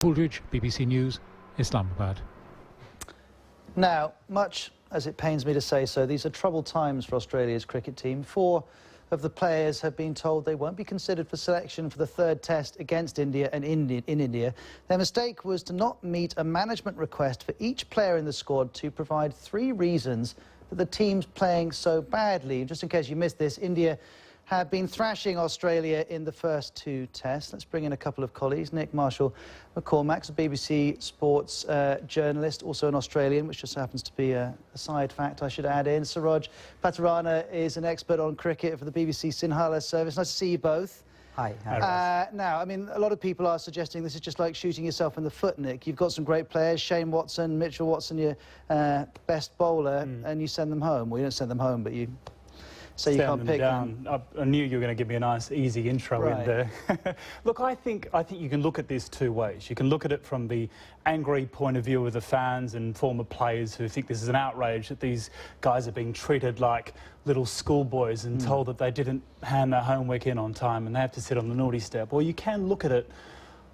Baldridge, BBC News, Islamabad. Now, much as it pains me to say so, these are troubled times for Australia's cricket team. 4 of the players have been told they won't be considered for selection for the 3rd test against India and in India. Their mistake was to not meet a management request for each player in the squad to provide 3 reasons that the team's playing so badly. Just in case you missed this, India have been thrashing Australia in the first 2 tests. Let's bring in a couple of colleagues. Nick Marshall-McCormack's a BBC Sports journalist, also an Australian, which just happens to be a side fact I should add in. Saroj Patarana is an expert on cricket for the BBC Sinhala service. Nice to see you both. Hi. Now, I mean, a lot of people are suggesting this is just like shooting yourself in the foot, Nick. You've got some great players, Shane Watson, Mitchell Watson, your best bowler, and you send them home. Well, you don't send them home, but you... So you can't pick them. I knew you were going to give me a nice, easy intro in there. Look, I think you can look at this 2 ways. You can look at it from the angry point of view of the fans and former players who think this is an outrage that these guys are being treated like little schoolboys and told that they didn't hand their homework in on time and they have to sit on the naughty step. Or you can look at it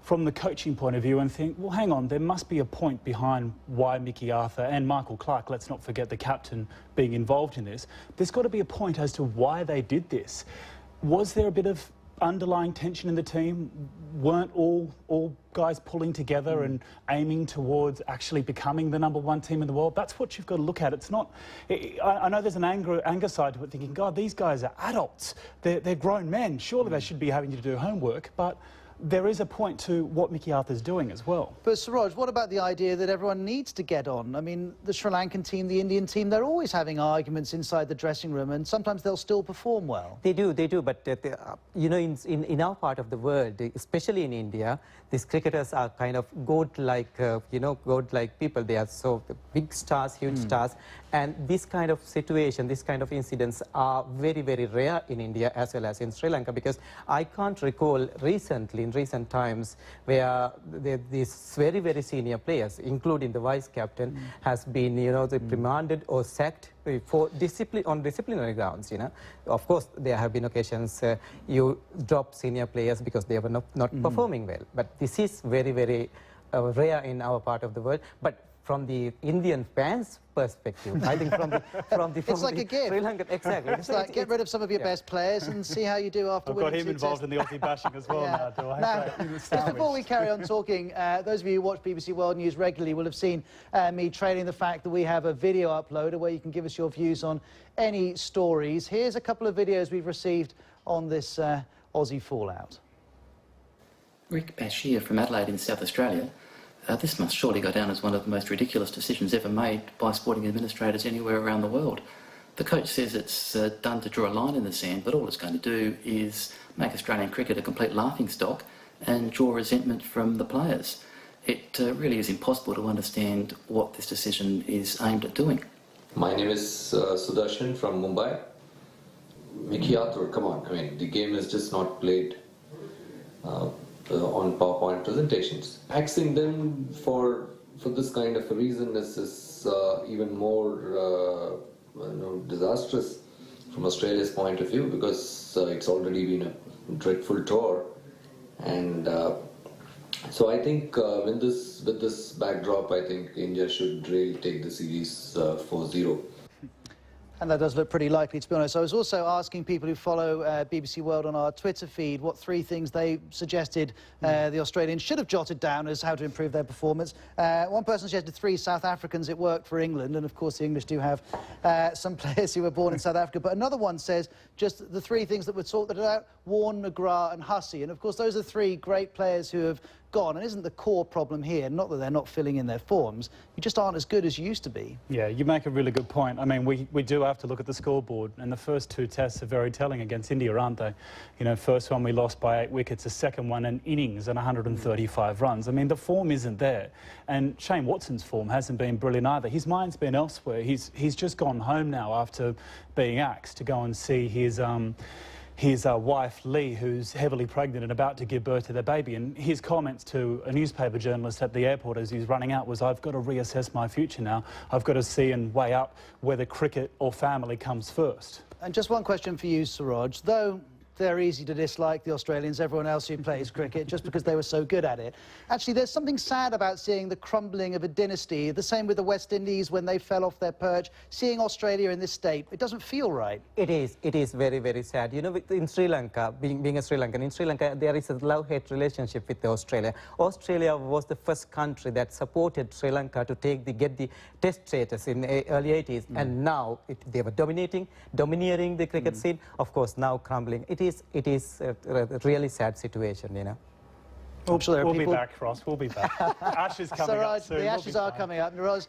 from the coaching point of view and think, well, hang on, there must be a point behind why Mickey Arthur and Michael Clarke, let's not forget the captain, being involved in this. There's got to be a point as to why they did this. Was there a bit of underlying tension in the team? Weren't all guys pulling together and aiming towards actually becoming the #1 team in the world? That's what you've got to look at. It's not... I know there's an anger side to it, thinking, God, these guys are adults. They're grown men. Surely they should be having to do homework, but... there is a point to what Mickey Arthur's doing as well. But, Saroj, what about the idea that everyone needs to get on? I mean, the Sri Lankan team, the Indian team, they're always having arguments inside the dressing room, and sometimes they'll still perform well. They do, but, you know, in our part of the world, especially in India, these cricketers are kind of god-like, you know, god-like people. They are so big stars, huge stars, and this kind of situation, this kind of incidents are very, very rare in India as well as in Sri Lanka, because I can't recall recently, in recent times, where these very, very senior players, including the vice captain, has been, you know, reprimanded or sacked for on disciplinary grounds, you know. Of course, there have been occasions you drop senior players because they were not performing well. But this is very, very rare in our part of the world. But from the Indian fans' perspective, I think from the it's like a gift. Sri Lanka, exactly. It's like get rid of some of your best players and see how you do after winning. I've got him involved in the Aussie bashing as well now, do I? Now, just before we carry on talking, those of you who watch BBC World News regularly will have seen me trailing the fact that we have a video uploader where you can give us your views on any stories. Here's a couple of videos we've received on this Aussie fallout. Rick Bashir from Adelaide in South Australia. This must surely go down as one of the most ridiculous decisions ever made by sporting administrators anywhere around the world. The coach says it's done to draw a line in the sand, but all it's going to do is make Australian cricket a complete laughingstock and draw resentment from the players. It really is impossible to understand what this decision is aimed at doing. My name is Sudarshan from Mumbai. Mickey Arthur, come on, I mean, the game is just not played on PowerPoint presentations. Axing them for this kind of a reason is even more disastrous from Australia's point of view, because it's already been a dreadful tour, and so I think with this backdrop, I think India should really take the series 4-0. And that does look pretty likely, to be honest. I was also asking people who follow BBC World on our Twitter feed what 3 things they suggested the Australians should have jotted down as how to improve their performance. One person suggested 3 South Africans. It worked for England, and of course the English do have some players who were born in South Africa. But another one says just the 3 things that were sorted out: Warne, McGrath and Hussey. And of course those are 3 great players who have gone, and isn't the core problem here not that they're not filling in their forms, you just aren't as good as you used to be. Yeah, you make a really good point. I mean, we do have to look at the scoreboard, and the first 2 tests are very telling against India, aren't they? You know, first one we lost by 8 wickets, the second one an innings and 135 runs. I mean, the form isn't there, and Shane Watson's form hasn't been brilliant either. His mind's been elsewhere. He's just gone home now after being axed to go and see his wife Lee, who's heavily pregnant and about to give birth to their baby, and his comments to a newspaper journalist at the airport as he's running out was, I've got to reassess my future now. I've got to see and weigh up whether cricket or family comes first. And just one question for you, Saroj. Though they're easy to dislike, the Australians, everyone else who plays cricket, just because they were so good at it. Actually, there's something sad about seeing the crumbling of a dynasty. The same with the West Indies when they fell off their perch. Seeing Australia in this state, it doesn't feel right. It is very, very sad. You know, in Sri Lanka, being a Sri Lankan, in Sri Lanka, there is a love-hate relationship with Australia. Australia was the first country that supported Sri Lanka to get the test status in the early 80s, and now they were domineering the cricket scene. Of course, now crumbling. It is a really sad situation, you know. We'll be back, Ross. We'll be back. Ashes coming up Saroj, soon. the Ashes are coming up. Ros